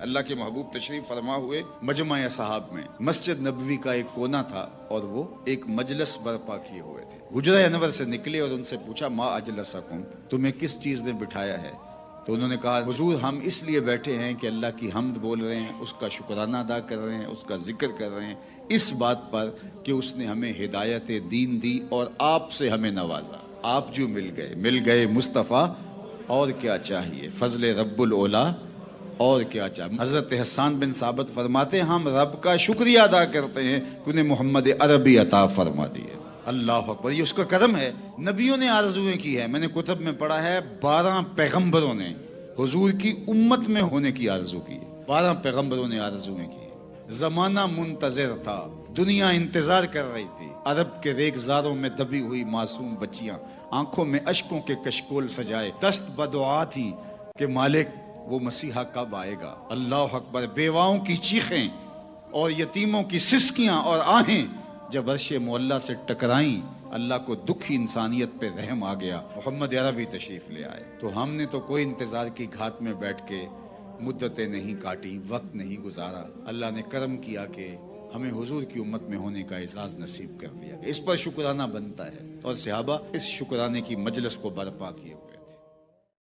اللہ کے محبوب تشریف فرما ہوئے مجمع صحاب میں مسجد نبوی کا ایک کونا تھا اور وہ ایک مجلس برپا کیے ہوئے تھے۔ حجرہ انور سے نکلے اور ان سے پوچھا ما اجلسکم، تمہیں کس چیز نے بٹھایا ہے؟ تو انہوں نے کہا حضور ہم اس لیے بیٹھے ہیں کہ اللہ کی حمد بول رہے ہیں، اس کا شکرانہ ادا کر رہے ہیں، اس کا ذکر کر رہے ہیں، اس بات پر کہ اس نے ہمیں ہدایت دین دی اور آپ سے ہمیں نوازا۔ آپ جو مل گئے مصطفیٰ، اور کیا چاہیے، فضل رب الاولا، اور کیا چاہیے۔ حضرت حسان بن ثابت فرماتے ہیں ہم رب کا شکریہ ادا کرتے ہیں کہ انہیں محمد عربی عطا فرما دیے۔ اللہ اکبر، یہ اس کا کرم ہے۔ نبیوں نے آرزویں کی ہے، میں نے کتب میں پڑھا ہے 12 پیغمبروں نے حضور کی امت میں ہونے کی آرزو کی ہے۔ 12 پیغمبروں نے آرزویں کی ہے۔ زمانہ منتظر تھا، دنیا انتظار کر رہی تھی۔ عرب کے ریگزاروں میں دبی ہوئی معصوم بچیاں آنکھوں میں اشکوں کے کشکول سجائے دست بدعا تھی کہ مالک وہ مسیحا کب آئے گا۔ اللہ اکبر، بیواؤں کی چیخیں اور یتیموں کی سسکیاں اور آہیں جب عرش معلیٰ سے ٹکرائیں، اللہ کو دکھی انسانیت پہ رحم آ گیا، محمد عربی تشریف لے آئے۔ تو ہم نے تو کوئی انتظار کی گھات میں بیٹھ کے مدتیں نہیں کاٹی، وقت نہیں گزارا، اللہ نے کرم کیا کہ ہمیں حضور کی امت میں ہونے کا اعزاز نصیب کر دیا۔ اس پر شکرانہ بنتا ہے، اور صحابہ اس شکرانے کی مجلس کو برپا کیے ہوئے۔